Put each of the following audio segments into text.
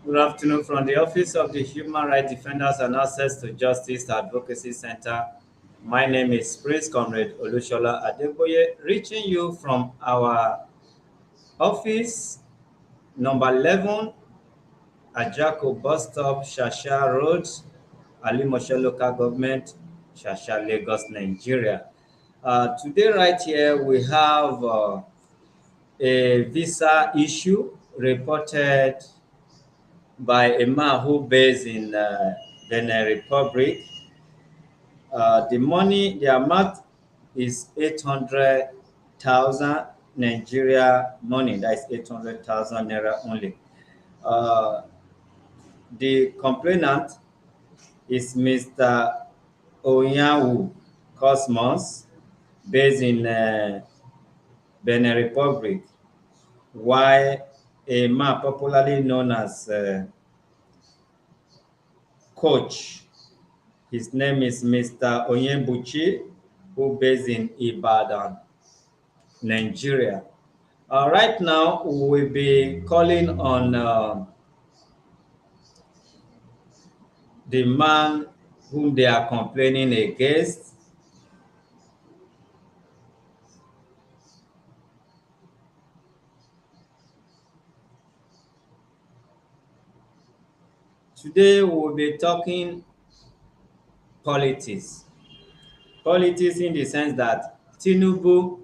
Good afternoon from the Office of the Human Rights Defenders and Access to Justice Advocacy Center. My name is Prince Comrade Olushola Adeboye, reaching you from our office, number 11, Ajako Bus Stop, Shasha Road, Alimosho Local Government, Shasha, Lagos, Nigeria. Today, right here, we have a visa issue reported by a man who based in Benin Republic. The amount is 800,000 Nigeria money. That is 800,000 naira only. Uh, the complainant is Mr. Onyanwu Cosmas, based in Benin Republic, while a man popularly known as Coach. His name is Mr. Onyebuchi, who based in Ibadan, Nigeria. Right now, we will be calling on the man whom they are complaining against. Today, we will be talking politics. Politics in the sense that Tinubu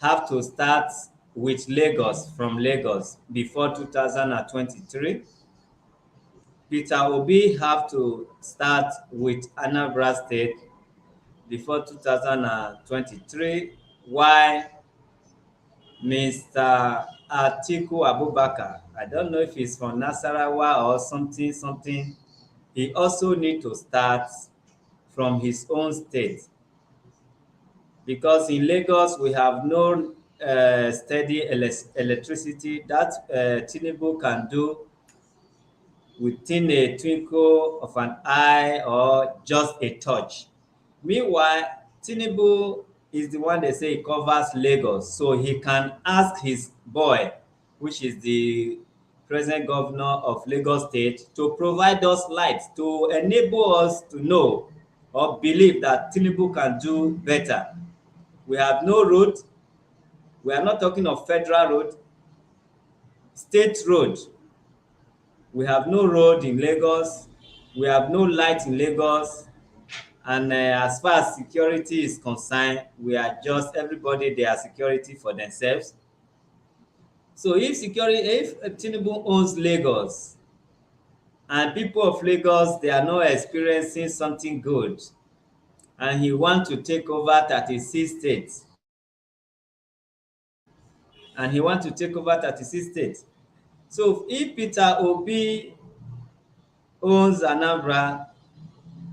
have to start with Lagos, from Lagos, before 2023. Peter Obi have to start with Anambra State before 2023, while Mr. Atiku Abubakar, I don't know if he's from Nasarawa or something, he also need to start from his own state. Because in Lagos, we have no steady electricity that Tinubu can do within a twinkle of an eye or just a touch. Meanwhile, Tinubu is the one they say he covers Lagos, so he can ask his boy, which is the present governor of Lagos State, to provide us light to enable us to know or believe that Tinubu can do better. We have no road. We are not talking of federal road, state road. We have no road in Lagos. We have no light in Lagos. And as far as security is concerned, we are just everybody, they are security for themselves. So if Tinubu owns Lagos and people of Lagos, they are not experiencing something good, and he wants to take over 36 states, So if Peter Obi owns Anambra,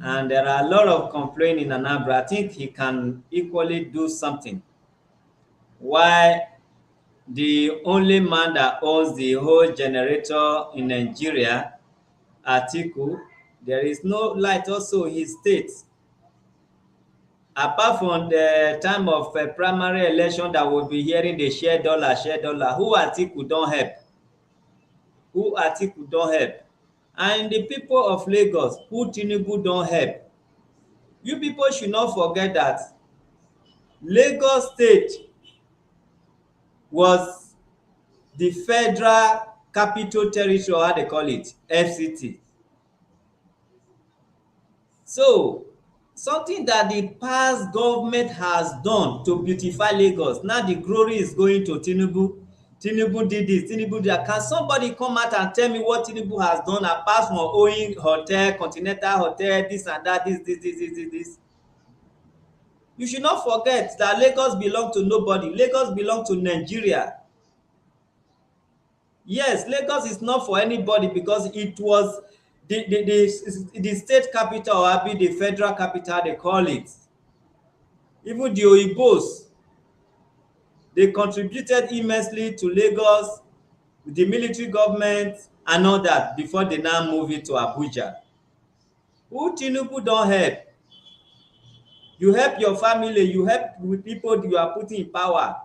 and there are a lot of complaints in Anambra, I think he can equally do something. Why the only man that owns the whole generator in Nigeria, Atiku, there is no light also in his state. Apart from the time of primary election that we'll be hearing the share dollar, who Atiku don't help? And the people of Lagos, who Tinubu don't help? You people should not forget that Lagos State was the Federal Capital Territory, how they call it, FCT. So, something that the past government has done to beautify Lagos, now the glory is going to Tinubu. Tinubu did this, Tinubu did that. Can somebody come out and tell me what Tinubu has done apart from owning hotel, Continental Hotel, this and that, this? You should not forget that Lagos belongs to nobody. Lagos belongs to Nigeria. Yes, Lagos is not for anybody because it was the state capital, or the federal capital, they call it. Even the Oyibos, they contributed immensely to Lagos, the military government and all that before they now move it to Abuja. Who Tinubu don't help? You help your family, you help with people you are putting in power.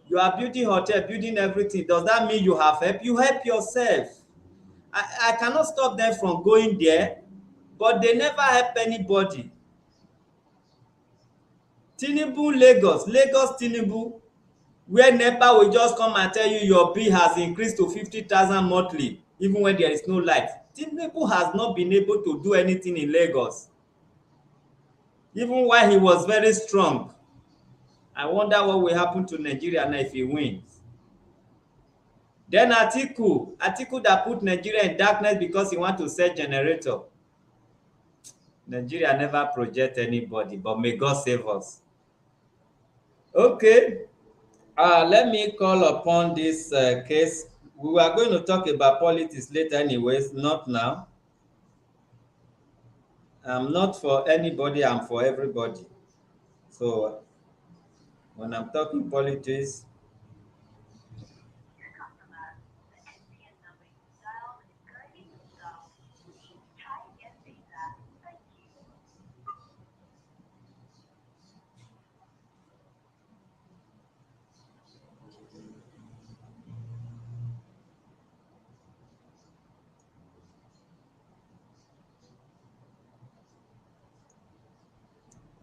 You are building hotel, building everything. Does that mean you have help? You help yourself. I cannot stop them from going there, but they never help anybody. Tinubu Lagos Tinubu, where NEPA will just come and tell you your bill has increased to 50,000 monthly, even when there is no light. Tinubu has not been able to do anything in Lagos, even while he was very strong. I wonder what will happen to Nigeria now if he wins. Then Atiku that put Nigeria in darkness because he want to sell generator. Nigeria never project anybody, but may God save us. Okay, let me call upon this case. We are going to talk about politics later anyways, not now. I'm not for anybody, I'm for everybody. So when I'm talking politics,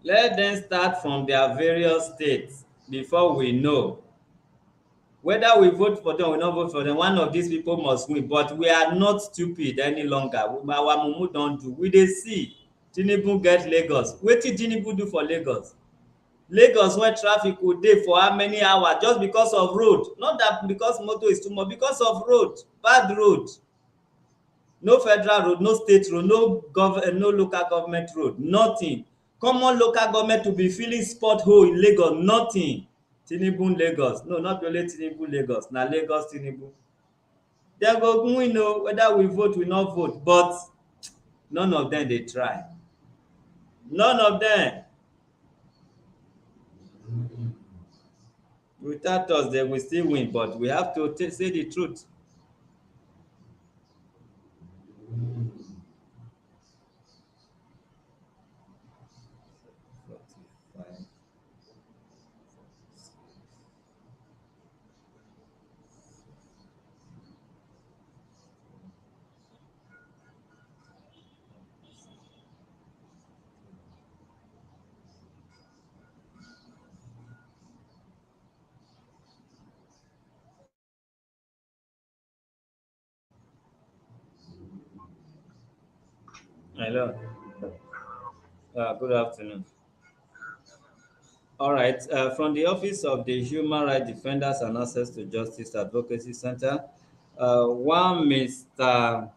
let them start from their various states before we know. Whether we vote for them or not vote for them, one of these people must win. But we are not stupid any longer. Our mumu don't do. We dey see Tinubu get Lagos. Wetin Tinubu do for Lagos? Lagos where traffic go dey for how many hours just because of road? Not that because motor is too much, because of road, bad road. No federal road, no state road, no local government road, nothing. Common local government to be filling spot hole in Lagos, nothing. Tinubu Lagos, no, not only Tinubu Lagos, na Lagos Tinubu. Dem go win o, whether we vote we not vote, but none of them dey try. None of them. Without us they will still win, but we have to say the truth. Hello. Good afternoon. All right. From the Office of the Human Rights Defenders and Access to Justice Advocacy Center, one Mr.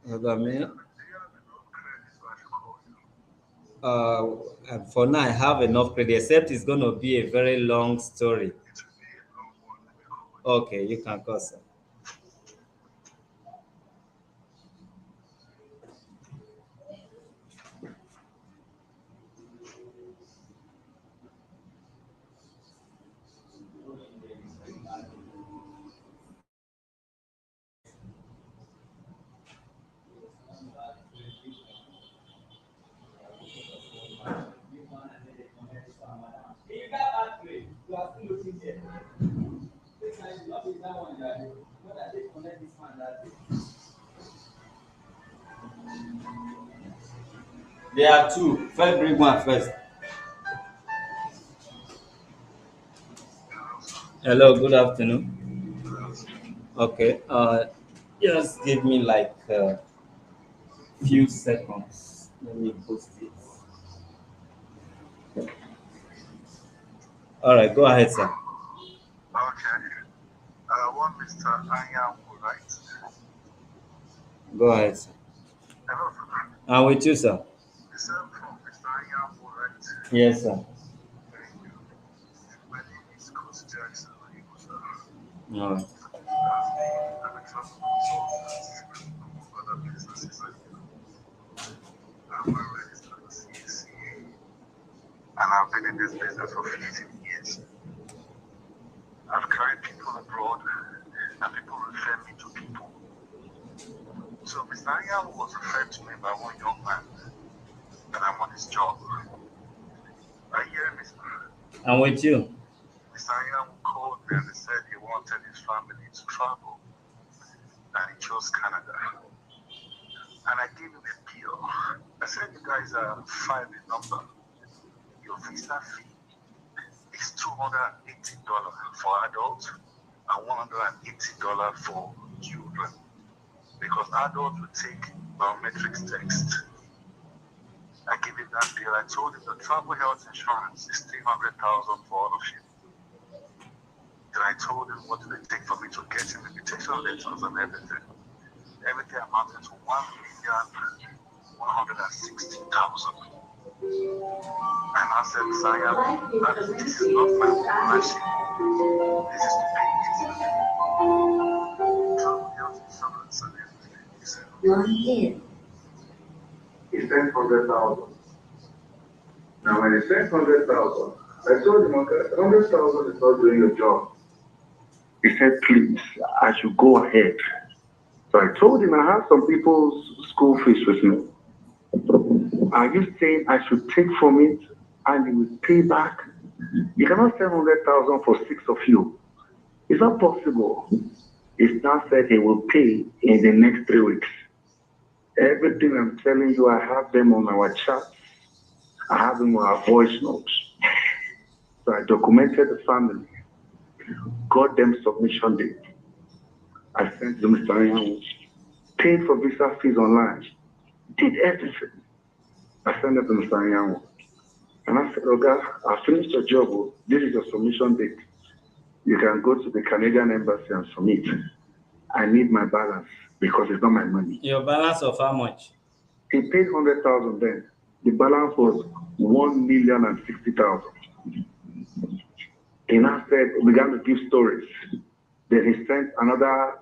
Ogame, for now, I have enough credit, except it's going to be a very long story. Okay, you can call, sir. There are two. First, bring one first. Hello, good afternoon. Okay, just give me like a few seconds. Let me post it. All right, go ahead, sir. Okay. One Mr. Anyanwu, right? Go ahead, sir. Hello. I'm with you, sir. The same from Mr. Anyanwu, right? Yes, sir. Thank you. My name is Cosmas. All right. I'm a travel consultant among other businesses I do. I'm a registered CACA, and I've been in this business for 15 years. I've carried people abroad, and people refer me to people. So Mr. Anyanwu was referred to me by one young man that I'm on his job. I hear Mr. I'm with you. Mr. Anyanwu called me and he said he wanted his family to travel. and he chose Canada. And I gave him a bill. I said, you guys are fine in number. Your visa fee is $280 for adults and $180 for children. Because adults will take biometrics test. I gave him that bill. I told him the travel health insurance is $300,000 for all of you. Then I told him what it would take for me to get him invitation letters and everything. Everything amounted to $1,160,000. And I said, Saya, this is not my ownership. This is to pay his travel health insurance and everything. He said, he sent 100,000. Now when he sent 100,000, I told him, okay, 100,000 is not doing your job. He said, please, I should go ahead. So I told him I have some people's school fees with me. Are you saying I should take from it and you will pay back? You cannot send 100,000 for 6 of you. It's not possible. He now said he will pay in the next 3 weeks. Everything I'm telling you, I have them on our chat. I have them on our voice notes. So I documented the family, got them submission date. I sent to Mr. Anyanwu, paid for visa fees online, did everything. I sent it to Mr. Anyanwu. And I said, okay, I finished your job. This is your submission date. You can go to the Canadian embassy and submit. I need my balance because it's not my money. Your balance of how much? He paid 100,000 then. The balance was 1,060,000. He now said, began to give stories. Then he sent another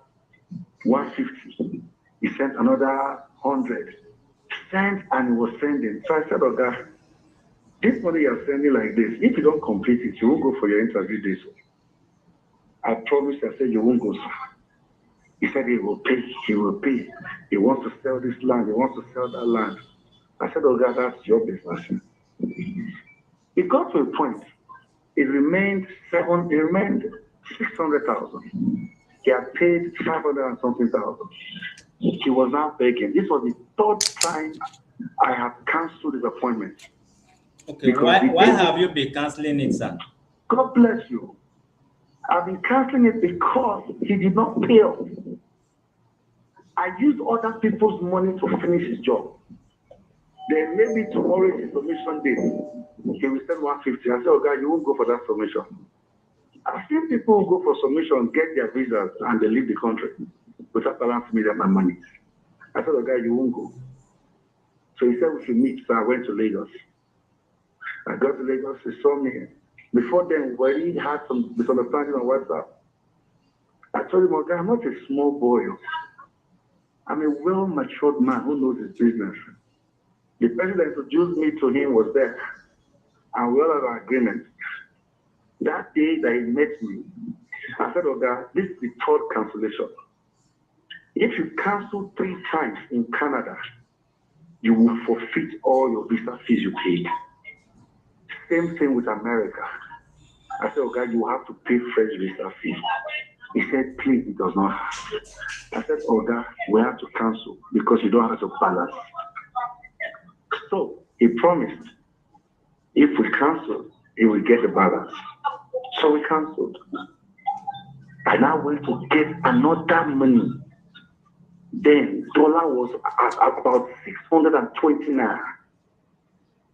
150. He sent another 100. Sent and he was sending. So I said, okay, this money you're sending like this, if you don't complete it, you won't go for your interview this way. I promised, I said, you won't go, sir. He said he will pay, he will pay. He wants to sell this land, he wants to sell that land. I said, oh God, that's your business. It got to a point, it remained 600,000. He had paid 500 and something thousand. He was now begging. This was the 3rd time I have cancelled his appointment. Okay, why have you been cancelling it, sir? God bless you. I've been cancelling it because he did not pay up. I used other people's money to finish his job. Then maybe tomorrow is his submission day. He will send 150. I said, oh God, you won't go for that submission. I've seen people who go for submission, get their visas, and they leave the country without balancing me my money. I said, oh God, you won't go. So he said we should meet. So I went to Lagos. I got to Lagos, he saw me. Before then, we already had some misunderstanding on WhatsApp. I told him, okay, I'm not a small boy. I'm a well-matured man who knows his business. The person that introduced me to him was there, and we all had an agreement. That day that he met me, I said, okay, this is the 3rd cancellation. If you cancel 3 times in Canada, you will forfeit all your visa fees you paid. Same thing with America. I said, okay, you have to pay fresh visa fee. He said, please, it does not have. I said, oh God, we have to cancel because you don't have to balance. So he promised, if we cancel, he will get the balance. So we canceled. I now went to get another money. Then dollar was at about 629.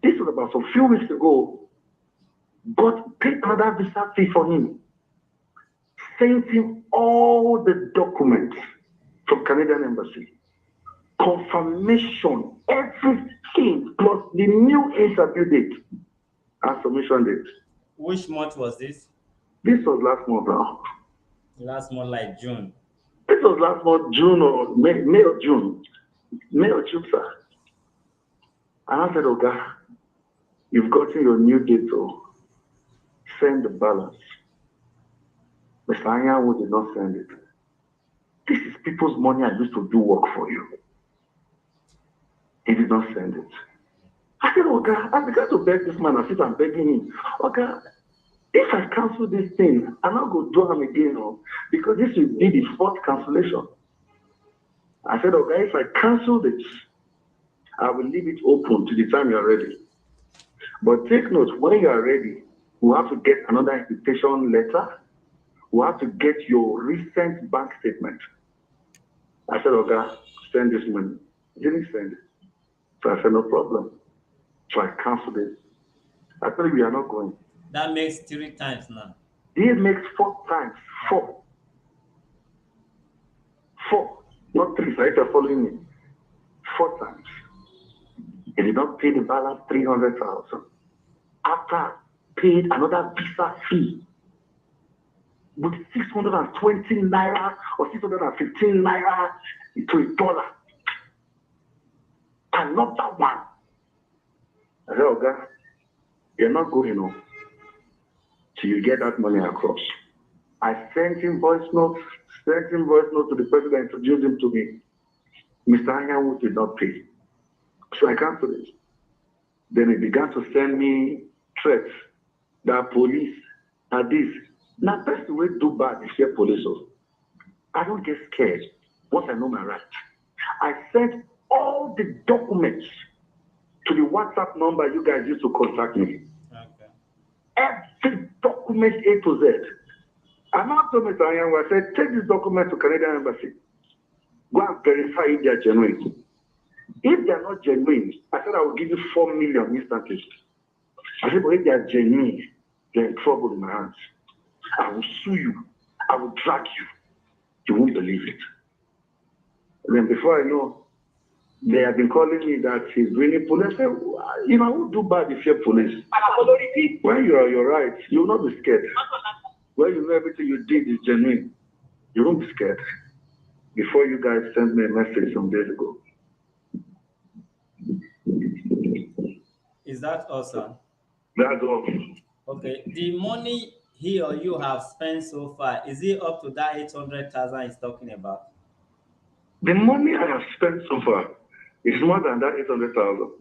This was about a few weeks ago. But paid another visa fee for him. Sent him all the documents from Canadian Embassy. Confirmation, everything, plus the new interview date and submission date. Which month was this? This was last month now. Last month, like June. This was last month, June or May or June. May or June, sir. And I said, oh God, you've gotten your new date, so send the balance. Mr. Anyanwu did not send it. This is people's money I used to do work for you. He did not send it. I said, oh God, I began to beg this man as if I'm begging him. Oh God, if I cancel this thing, I'm not going to do him again, because this will be the 4th cancellation. I said, okay, if I cancel this, I will leave it open to the time you're ready. But take note, when you are ready, we have to get another invitation letter. We have to get your recent bank statement. I said, okay, send this money. He didn't send it. So I said, no problem. So I canceled it. I told him, we are not going. That makes 3 times now. It makes 4 times. 4. 4. Not 3, so if you're following me. 4 times. He did not pay the balance 300,000. After I paid another visa fee with 620 naira or 615 naira to a dollar. Another one. I said, okay, you're not going home till you get that money across. I sent him voice notes to the person that introduced him to me. Mr. Anyanwu did not pay. So I canceled it. Then he began to send me threats that police are this. Now, that's the way to do bad if you're police. I don't get scared once I know my right. I sent all the documents to the WhatsApp number you guys used to contact me. Okay. Every document A to Z. I'm not told Mr. Anyanwu, I said, take this document to Canadian Embassy. Go and verify if they are genuine. If they are not genuine, I said I will give you 4 million instantly. I said, but if they are genuine, they're in trouble in my hands. I will sue you. I will drag you. You won't believe it. And then before I know, they have been calling me that he's bringing police. I said, you know, I won't do bad if you're police. When you're right, you will not be scared. When you know everything you did is genuine, you won't be scared. Before you guys sent me a message some days ago. Is that awesome? That's all. Okay. The money he or you have spent so far, is it up to that 800,000 he's talking about? The money I have spent so far is more than that 800,000.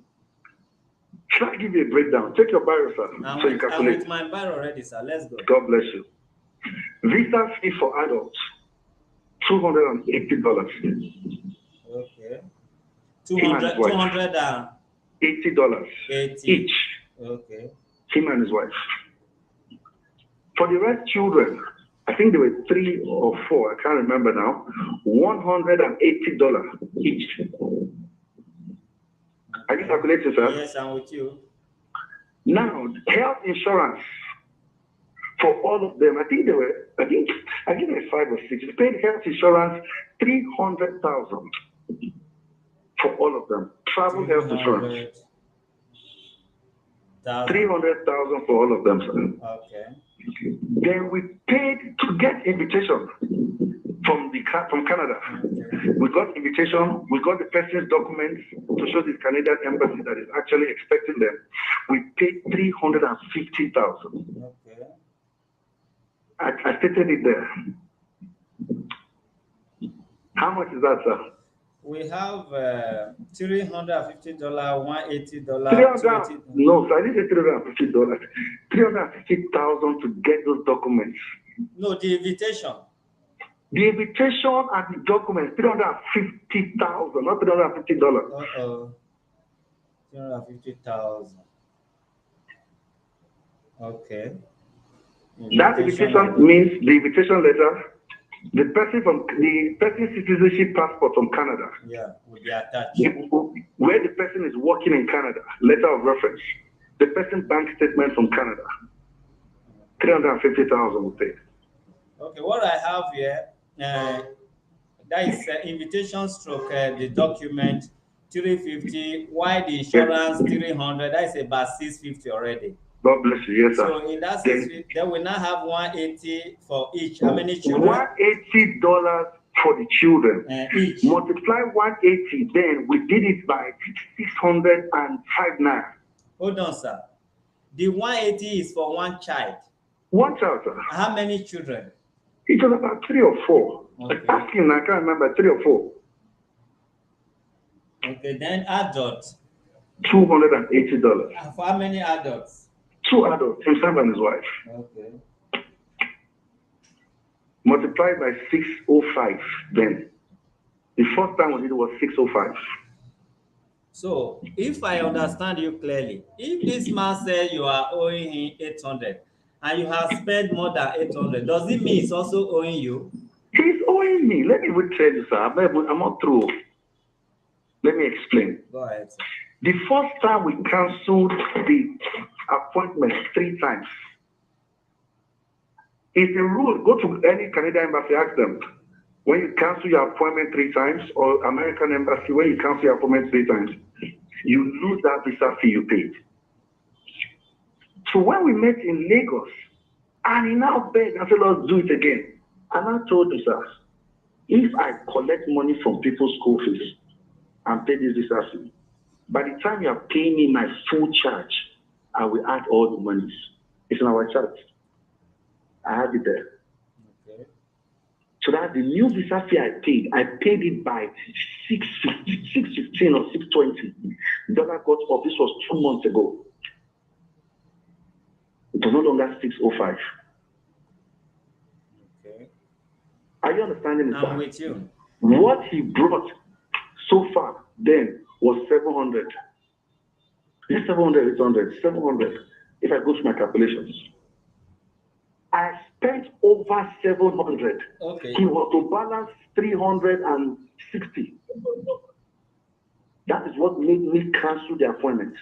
Should I give you a breakdown? Take your bio, sir, so you calculate. I'm with my bio already, sir. Let's go. God bless you. Visa fee for adults, $280. Okay. $280 each. Okay. Him and his wife. For the rest children, I think there were 3 or 4, I can't remember now, $180 each. Are you calculating, sir? Yes, I'm with you. Now, health insurance for all of them, I think there were 5 or 6. They paid health insurance 300,000 for all of them. Travel health insurance 300,000 for all of them, sir. Okay. Then we paid to get invitation from Canada. Okay. We got invitation. We got the person's documents to show the Canadian embassy that is actually expecting them. We paid 350,000. Okay. I stated it there. How much is that, sir? We have $350, $180, $300. No, sir, I didn't say $350. $350,000 to get those documents. No, the invitation. The invitation and the documents, $350,000, not $350. Uh-oh. $350,000. Okay. That invitation means the invitation letter, the person's citizenship passport from Canada. Yeah, will be attached. Where the person is working in Canada, letter of reference, the person's bank statement from Canada. 350,000 will pay. Okay, what I have here, that is invitation stroke, the document 350, why the insurance 300, that is about 650 already. God bless you, yes, sir. So in that 650, then we now have 180 for each. How many children? $180 for the children. Each. Multiply 180, then we did it by 605 naira. Hold on, sir. The 180 is for one child. One child, sir. How many children? It was about 3 or 4. Okay. Asking, I can't remember, 3 or 4. Okay, then adults. $280. For how many adults? 2 adults, himself and his wife. Okay. Multiplied by 605 then. The first time we did it was 605. So, if I understand you clearly, if this man said you are owing him 800 and you have spent more than 800, does it mean he's also owing you? He's owing me. Let me even tell you, sir. I'm not through. Let me explain. Go ahead, sir. The first time we cancelled the appointment 3 times. It's a rule. Go to any Canadian embassy, ask them. When you cancel your appointment 3 times, or American embassy, when you cancel your appointment 3 times, you lose that visa fee you paid. So when we met in Lagos, and he now begged and said, let's do it again. And I told you, sir, if I collect money from people's school fees and pay this visa fee, by the time you are paying me my full charge, I will add all the monies. It's in our charge. I have it there. Okay. So that's the new visa fee I paid. I paid it by 615 or 620. The dollar got off. This was 2 months ago. It was no longer 605. Okay. Are you understanding it? I'm with you. What he brought so far then was 700. This 700, 800, 700. If I go to my calculations, I spent over 700. Okay. He was to balance 360. That is what made me cancel the appointment.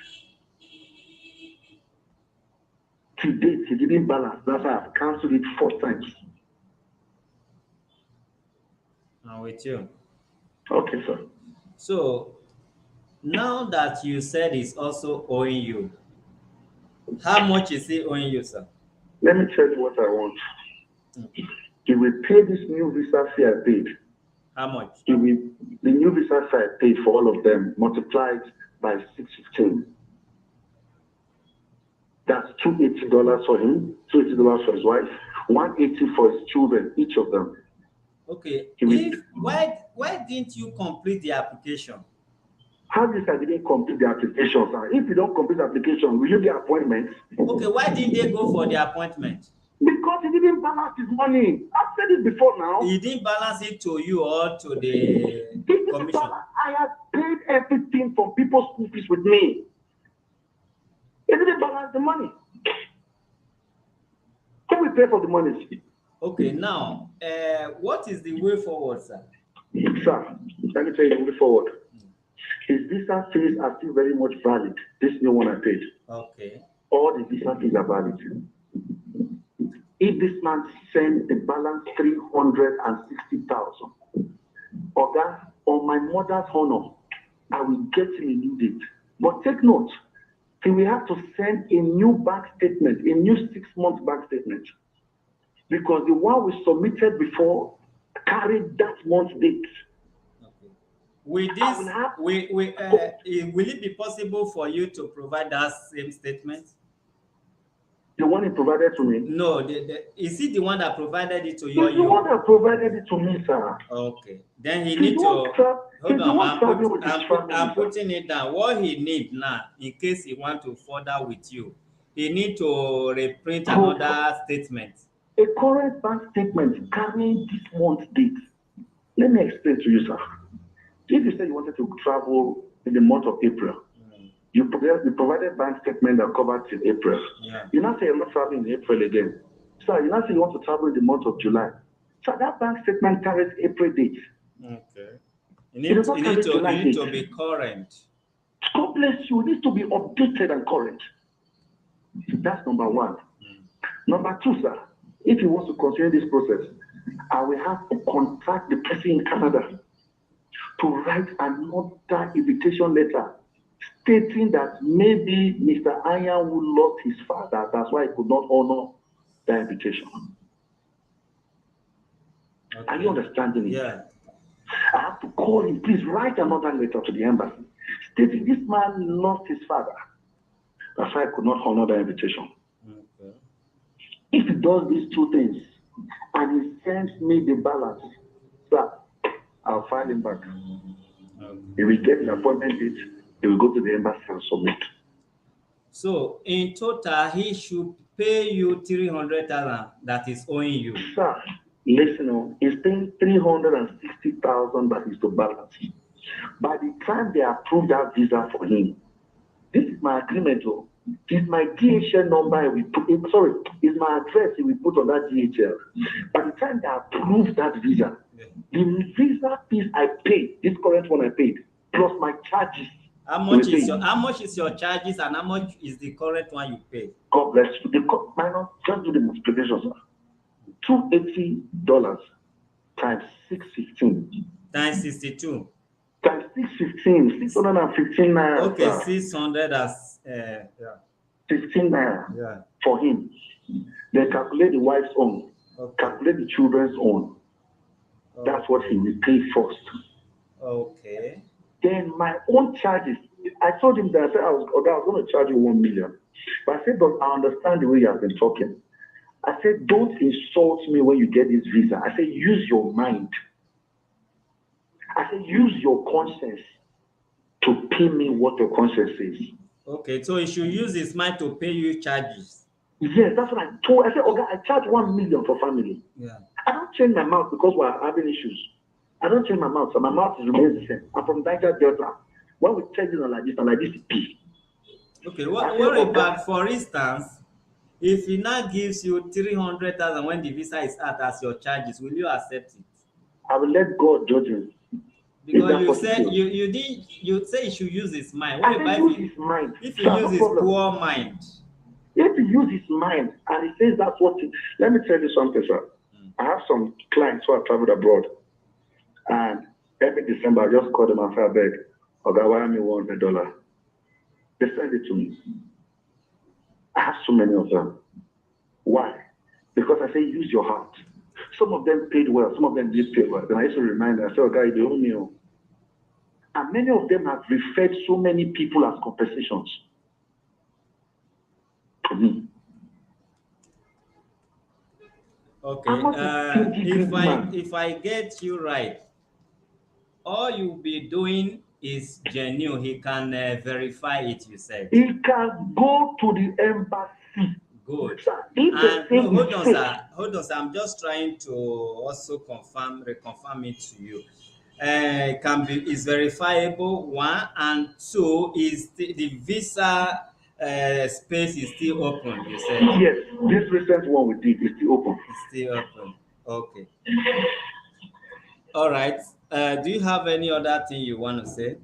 To date, he didn't balance. That's why I've cancelled it 4 times. I'm with you. Okay, sir. So, now that you said he's also owing you, how much is he owing you, sir? Let me tell you what I want. He will pay this new visa fee I paid. How much? The new visa fee I paid for all of them multiplied by 615. That's $280 for him, $280 for his wife, $180 for his children, each of them. Okay. Why didn't you complete the application? How this I didn't complete the application, sir? If you don't complete the application, will you get appointments? Okay, why didn't they go for the appointment? Because he didn't balance his money. I've said it before now. He didn't balance it to you or to the commission. I have paid everything from people's school fees with me. He didn't balance the money. Who will pay for the money? Okay, now, what is the way forward, sir? Sir, let me tell you the way forward. His visa fees are still very much valid. This new one I paid. Okay. All the visa fees are valid. If this man sends the balance 360,000, okay, on my mother's honor, I will get him a new date. But take note, he will have to send a new bank statement, a new 6-month bank statement, because the one we submitted before carried that month's date. Okay. With this, will it be possible for you to provide that same statement? The one he provided to me? No, is it the one that provided it to you? It's the one that provided it to me, sir. Okay. Then he needs to... Hold on, I'm putting it down. What he needs now, in case he wants to further with you, he needs to reprint another statement. A current bank statement carrying this month's date. Let me explain to you, sir. If you say you wanted to travel in the month of April, you provided bank statement that covered till April. Yeah. You now say you're not traveling in April again. So you now say you want to travel in the month of July. So that bank statement carries April date. Okay. You need to be current. God bless you. It needs to be updated and current. That's number 1. Number 2, sir, if you want to continue this process, I will have to contact the person in Canada to write another invitation letter stating that maybe Mr. Anyanwu lost his father. That's why he could not honor the invitation. Okay. Are you understanding it? Yeah. I have to call him. Please write another letter to the embassy stating this man lost his father. That's why I could not honor the invitation. Okay. If he does these 2 things and he sends me the balance, sir, I'll file him back. Okay. If we get an appointment date, he will go to the embassy and submit. So, in total, he should pay you 300,000 that is owing you. Sir, Listen, he's paying 360,000 that is to balance. By the time they approve that visa for him, this is my agreement. It's my DHL number. It's my address we put on that DHL. By the time they approve that visa, the visa fees I paid, this current one I paid, plus my charges. How much is your charges and how much is the current one you pay? God bless you. Minor, just do the multiplication, sir. $280 times 615 times 62 times 615, 615 naira. Okay, 600 as yeah. 16 naira Yeah. for him. Then calculate the wife's own. Okay. Calculate the children's own. That's what he will pay first. Okay. Then my own charges. I told him that I said I was going to charge you 1 million. But I said, but I understand the way you have been talking. I said, don't insult me when you get this visa. I said, use your mind. I said, use your conscience to pay me what your conscience says. Okay, so he should use his mind to pay you charges. Yes, that's what I told. I said, okay, I charge 1 million for family. Yeah. I don't change my mouth because we're having issues. I don't change my mouth, so my mouth remains the same. I'm from Niger Delta. When we change it like this, P. Okay, what about, for instance, if he now gives you 300,000 when the visa is out as your charges, will you accept it? I will let God judge him. Because you said you say he should use his mind. What about his mind? If he uses his poor mind? If he use his mind and he says that's what let me tell you something, sir. I have some clients who have traveled abroad, and every December I just call them and say, I beg, okay, why me $100? They send it to me. I have so many of them. Why? Because I say use your heart. Some of them paid well, some of them did pay well. Then I used to remind them, I say, okay, you owe me. And many of them have referred so many people as compensations to me. Okay. If I get you right, all you'll be doing is genuine. He can verify it, you said. He can go to the embassy. Good. Hold on, sir. I'm just trying to also reconfirm it to you. Is verifiable, one, and two is the visa space is still open, you said. Yes, this recent one we did is still open. It's still open. Okay. All right. Do you have any other thing you want to say?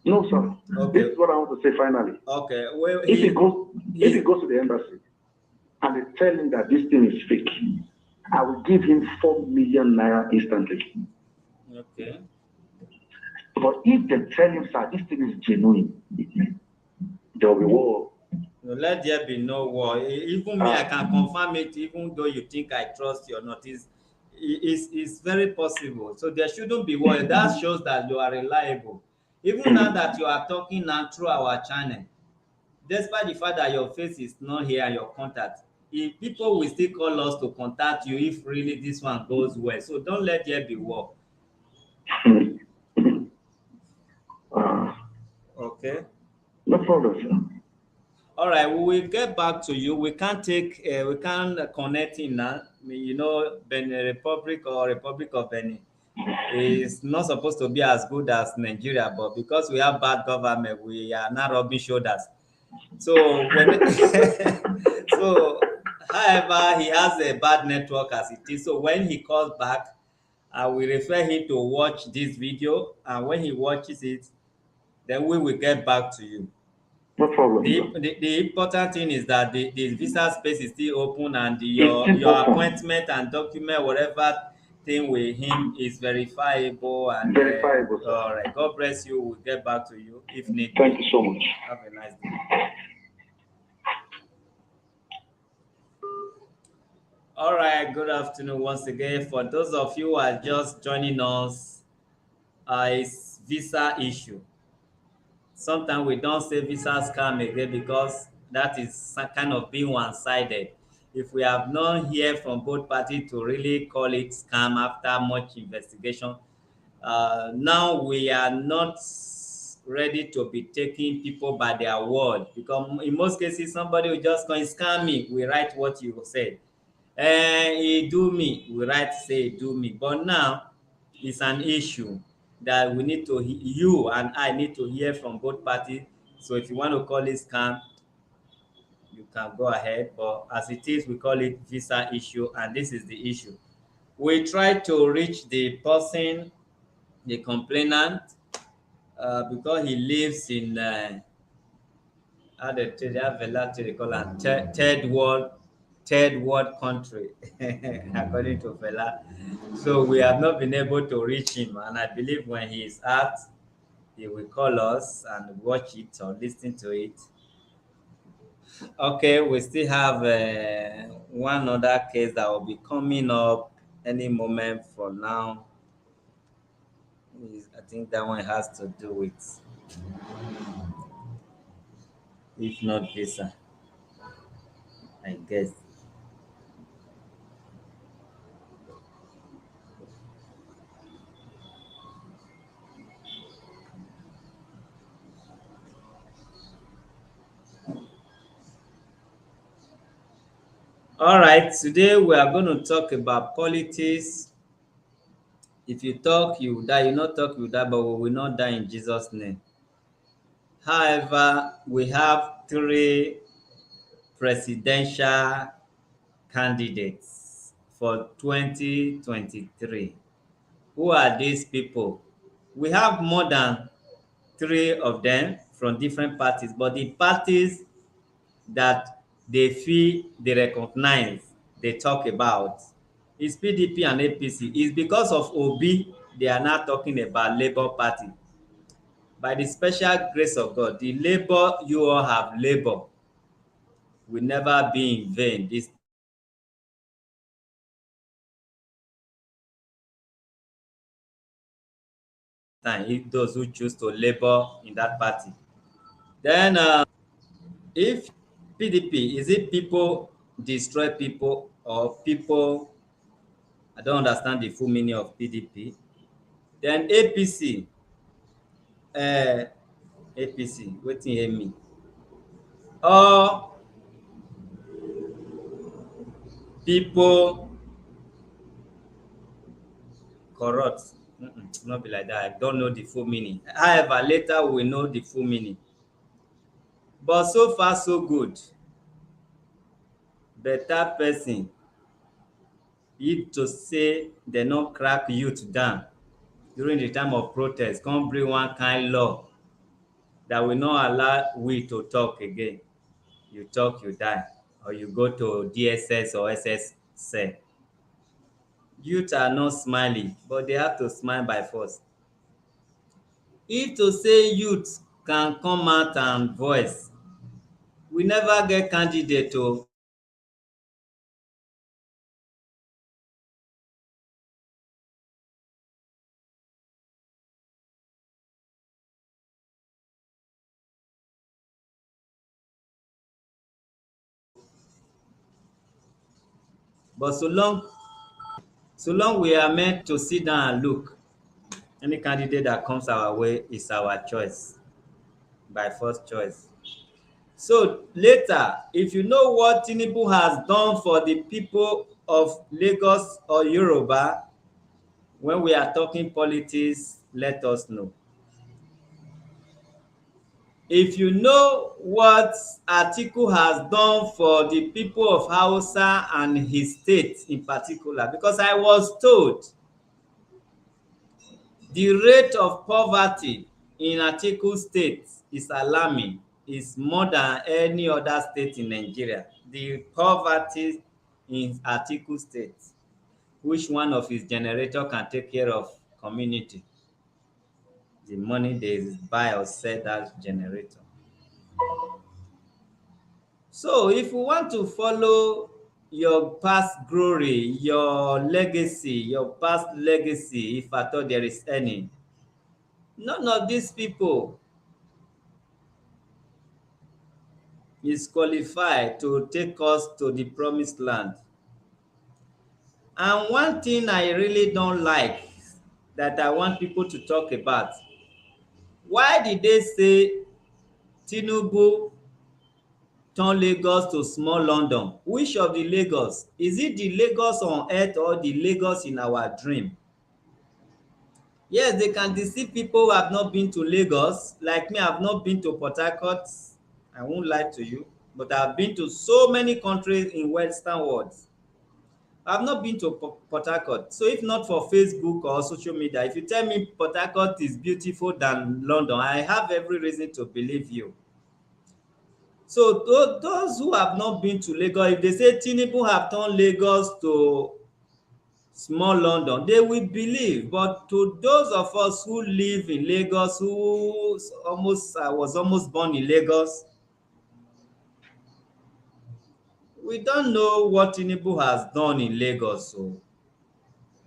No, sir. Okay. This is what I want to say finally. Okay. Well, if he goes to the embassy and they tell him that this thing is fake, I will give him 4 million naira instantly. Okay. But if they tell him, sir, this thing is genuine, there will be war. No, let there be no war. Even me, I can confirm it, even though you think I trust you or not. It's very possible. So there shouldn't be war. That shows that you are reliable. Even now that you are talking now through our channel, despite the fact that your face is not here and your contact, people will still call us to contact you if really this one goes well. So don't let there be war. Okay. No problem, sir. All right, we will get back to you. We can't connect in now. I mean, you know, Benin Republic or Republic of Benin is not supposed to be as good as Nigeria, but because we have bad government, we are now rubbing shoulders. So however, he has a bad network as it is. So when he calls back, I will refer him to watch this video, and when he watches it, then we will get back to you. No problem. The important thing is that the visa space is still open, and your appointment and document, whatever thing with him, is verifiable. And verifiable. All right. God bless you. We'll get back to you if needed. Thank you so much. Have a nice day. All right. Good afternoon once again. For those of you who are just joining us, it's visa issue. Sometimes we don't say visa scam again because that is kind of being one-sided. If we have not heard from both parties to really call it scam after much investigation, now we are not ready to be taking people by their word, because in most cases somebody will just go and scam me. We write what you said. He do me, we write say he do me, but now it's an issue that we need to, you and I need to hear from both parties. So if you want to call it scam, you can go ahead, but as it is, we call it visa issue, and this is the issue. We try to reach the person, the complainant, because he lives in how they have a lot they call it third world country, according to Fela. So we have not been able to reach him, and I believe when he is out, he will call us and watch it or listen to it. Okay, we still have one other case that will be coming up any moment from now. I think that one has to do with, if not visa, I guess. All right, today we are going to talk about politics. If you talk, you will die. You not talk, you will die, but we will not die in Jesus' name. However, we have three presidential candidates for 2023. Who are these people? We have more than three of them from different parties, but the parties that they feel they recognize, they talk about is PDP and APC. It's because of Obi they are now talking about Labour Party. By the special grace of God, the labor you all have labor will never be in vain this time, if those who choose to labor in that party. Then if PDP, is it people destroy people or people, I don't understand the full meaning of PDP. Then APC, uh, APC, wetin hear me? All people corrupt. Not be like that. I don't know the full meaning. However, later we will know the full meaning. But so far, so good. Better person, if to say they no crack youth down during the time of protest, come bring one kind law that will not allow we to talk again. You talk, you die, or you go to DSS or SS cell. Youth are not smiling, but they have to smile by force. If to say youth can come out and voice, we never get candidate o. But so long we are meant to sit down and look, any candidate that comes our way is our choice, by first choice. So later, if you know what Tinubu has done for the people of Lagos or Yoruba, when we are talking politics, let us know. If you know what Atiku has done for the people of Hausa and his state in particular, because I was told the rate of poverty in Atiku state is alarming, is more than any other state in Nigeria. The poverty in Atiku state, which one of his generator can take care of community, the money they buy or sell that generator. So if you want to follow your past glory, your legacy, your past legacy, if at all there is any, none of these people is qualified to take us to the promised land. And one thing I really don't like that I want people to talk about, why did they say Tinubu turn Lagos to small London. Which of the Lagos? Is it the Lagos on earth or the Lagos in our dream? Yes, they can deceive people who have not been to Lagos. Like me, I've not been to Port Harcourt. I won't lie to you. But I've been to so many countries in Western world. I've not been to Port Harcourt. So if not for Facebook or social media, if you tell me Port Harcourt is beautiful than London, I have every reason to believe you. So those who have not been to Lagos, if they say Tinubu have turned Lagos to small London, they will believe. But to those of us who live in Lagos, who was almost born in Lagos, we don't know what Tinubu has done in Lagos. So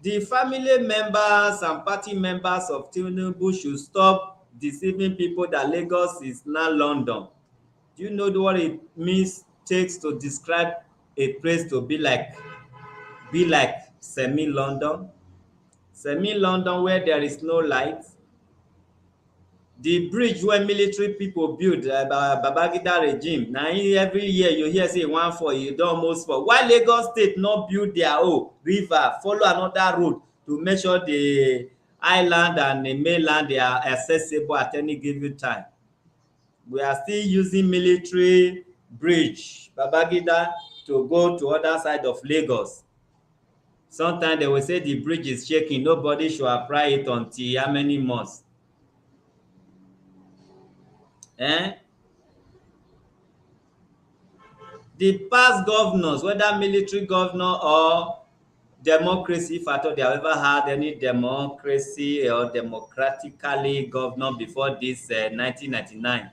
the family members and party members of Tinubu should stop deceiving people that Lagos is now London. Do you know what it means takes to describe a place to be like semi-London? Semi-London where there is no light. The bridge wey military pipo build Babangida regime, na every year you hear say e wan fall, e don almost fall. Why Lagos state no build their own river, follow another road to make sure the island and the mainland they are accessible at any given time? We are still using military bridge Babangida to go to other side of Lagos. Sometimes they will say the bridge is shaking, nobody should apply it until how many months? The past governors, whether military governor or democracy, if at all they have ever had any democracy or democratically governor before this 1999,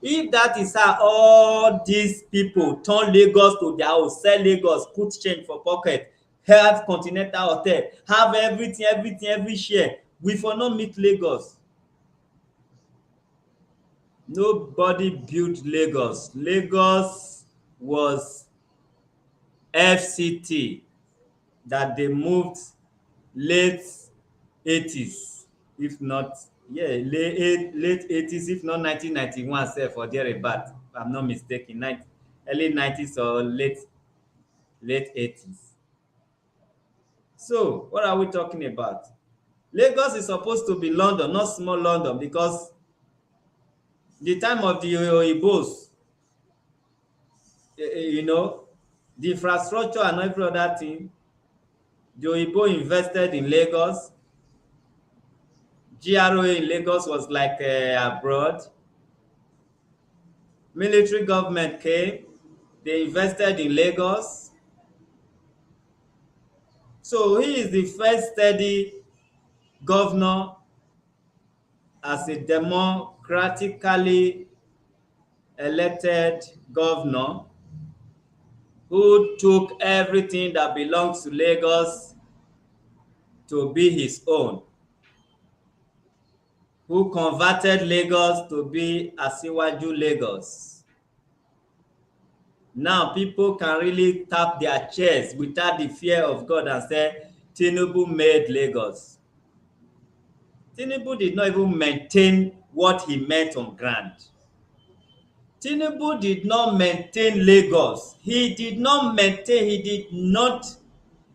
if that is how all these people turn Lagos to their own, sell Lagos, put change for pocket, have continental hotel, have everything, every share, we for not meet Lagos. Nobody built Lagos. Lagos was FCT that they moved late 80s, if not, late 80s, if not 1991 sef or thereabout, if I'm not mistaken, early 90s or late 80s. So what are we talking about? Lagos is supposed to be London, not small London, because the time of the Oyibos, the infrastructure and every other thing, the Oyibo invested in Lagos. GRA in Lagos was like abroad. Military government came, they invested in Lagos. So he is the first steady governor as a democratically elected governor who took everything that belongs to Lagos to be his own, who converted Lagos to be Asiwaju Lagos. Now people can really tap their chest without the fear of God and say, Tinubu made Lagos. Tinubu did not even maintain what he meant on ground. Tinubu did not maintain Lagos. He did not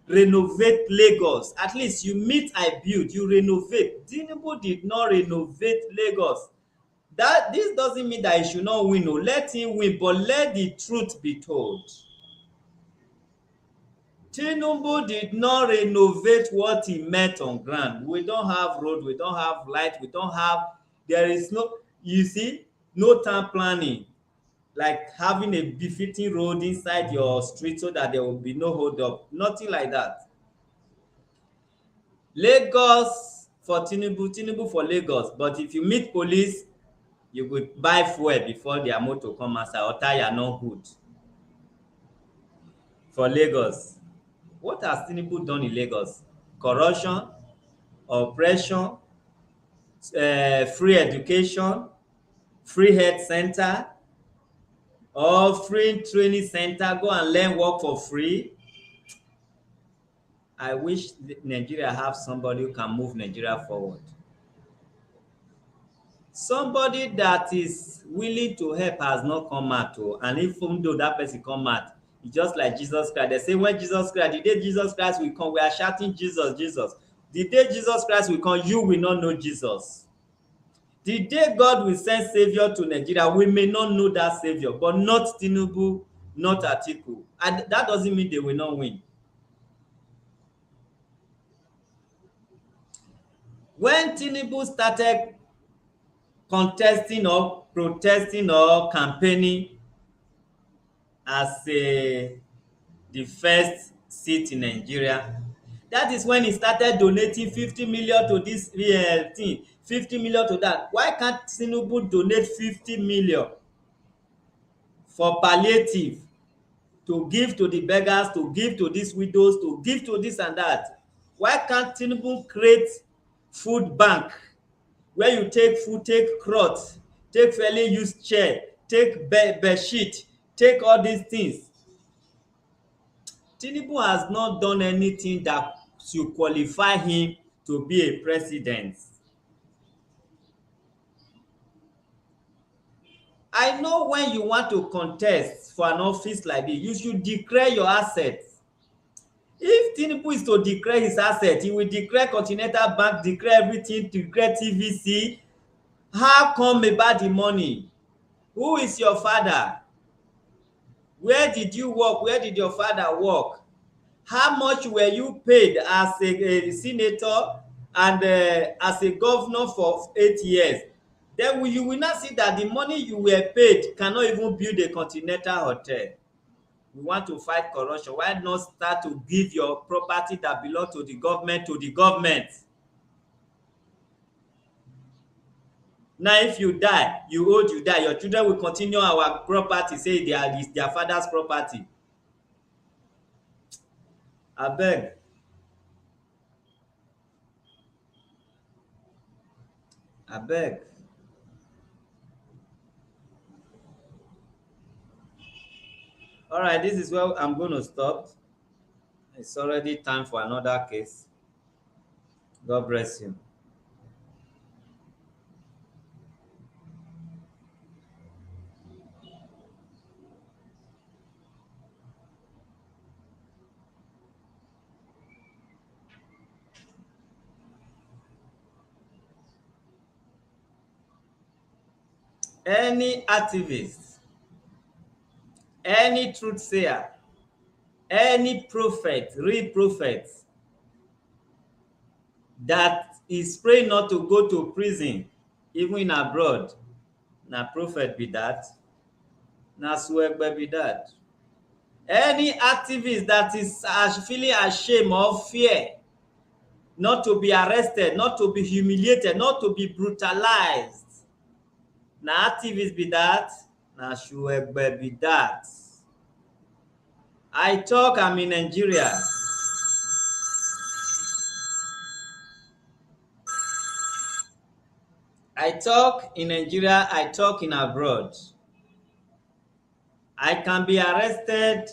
renovate Lagos. At least you meet, I build, you renovate. Tinubu did not renovate Lagos. This doesn't mean that he should not win. Let him win, but let the truth be told. Tinubu did not renovate what he met on ground. We don't have road, we don't have light, there is no, you see, no town planning, like having a befitting road inside your street so that there will be no hold up. Nothing like that. Lagos for Tinubu, Tinubu for Lagos. But if you meet police, you could buy fuel before their motor come outside or tire no good. For Lagos, what has Tinubu done in Lagos? Corruption, oppression, free education, free health center, or free training center, go and learn work for free. I wish Nigeria have somebody who can move Nigeria forward. Somebody that is willing to help has not come out, and even though that person come out, it's just like Jesus Christ. They say when Jesus Christ, the day Jesus Christ will come, we are shouting Jesus, Jesus. The day Jesus Christ will come, you will not know Jesus. The day God will send Savior to Nigeria, we may not know that Savior, but not Tinubu, not Atiku. And that doesn't mean they will not win. When Tinubu started contesting or protesting or campaigning as the first seat in Nigeria, that is when he started donating 50 million to this thing, 50 million to that. Why can't Tinubu donate 50 million for palliative, to give to the beggars, to give to these widows, to give to this and that? Why can't Tinubu create food bank where you take food, take cloth, take fairly used chair, take bed sheet, take all these things? Tinubu has not done anything that should qualify him to be a president. I know when you want to contest for an office like this, you should declare your assets. If Tinubu is to declare his assets, he will declare Continental Bank, declare everything, declare TVC. How come about the money? Who is your father? Where did you work? Where did your father work? How much were you paid as a senator and as a governor for 8 years? Then you will not see that the money you were paid cannot even build a continental hotel. We want to fight corruption. Why not start to give your property that belongs to the government to the government? Now, if you die, you die. Your children will continue our property, say they are their father's property. Abeg. Abeg. All right, this is where I'm going to stop. It's already time for another case. God bless you. Any activist, any truth sayer, any prophet, real prophet that is praying not to go to prison, even in abroad, na prophet be that, na swegbe be that. Any activist that is feeling ashamed or fear not to be arrested, not to be humiliated, not to be brutalized, na activist be that, na swegbe be that. I talk, I'm in Nigeria. I talk in Nigeria, I talk in abroad. I can be arrested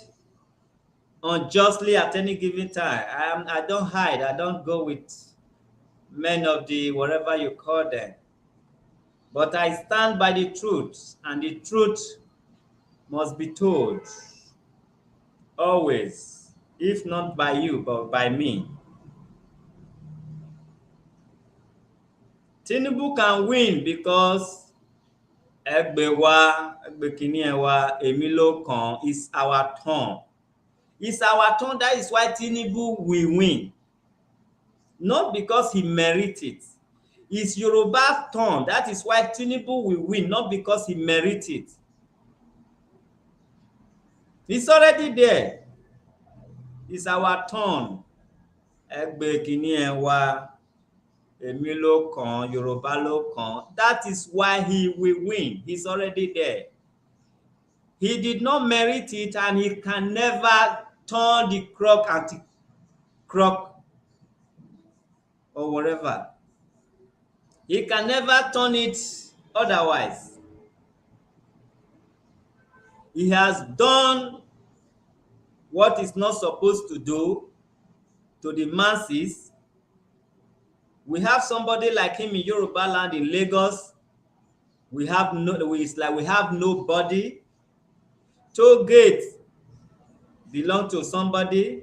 unjustly at any given time. I don't hide. I don't go with men of the whatever you call them. But I stand by the truth, and the truth must be told. Always. If not by you, but by me. Tinubu can win because ẹgbẹ́ wa, ẹgbẹ́ kìíní ẹ wa, èmi ló kàn, it's our turn. It's our turn. That is why Tinubu will win. Not because he merits it. It's Yoruba's turn. That is why Tinubu will win, not because he merits it. It's already there. It's our turn. Ẹgbẹ́ kìíní ẹ wa, èmi ló kàn, Yorùbá ló kàn. That is why he will win. He's already there. He did not merit it, and he can never turn the crock anti-crock or whatever. He can never turn it otherwise. He has done what he's not supposed to do to the masses. We have somebody like him in Yoruba land, in Lagos. We have no. It's like we have nobody. Toll gate belong to somebody.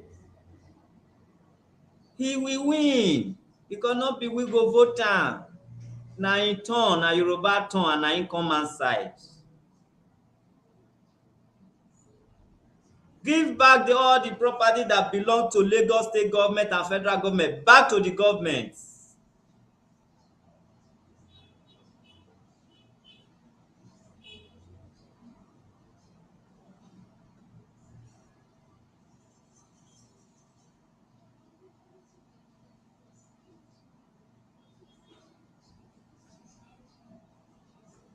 He will win. He cannot be we go vote am. Na him turn, na Yoruba turn, and na him come outside. Give back all the property that belong to Lagos state government and federal government back to the government.